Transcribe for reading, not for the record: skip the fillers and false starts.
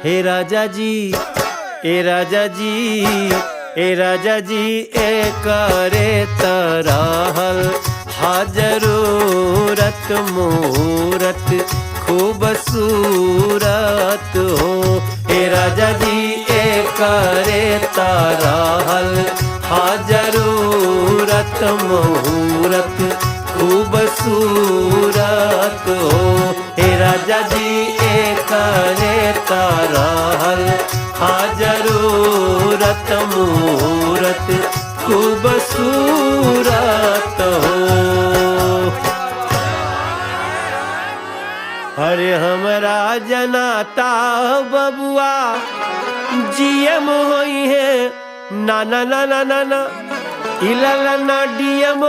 हे राजा जी, ए राजा जी, ए राजा जी, ए करे तरहल हा जरूरत मूरत खूबसूरत हो। ए राजा जी, ए करे तरहल हा जरूरत मूरत खूबसूरत हो। हे राजा जी, ए करे तरहल हा जरूरत मूरत खूबसूरत हो। अरे हमरा जनाता बबुआ जीएम होई है, ना ना ना ना ना ना, इला ना डीएम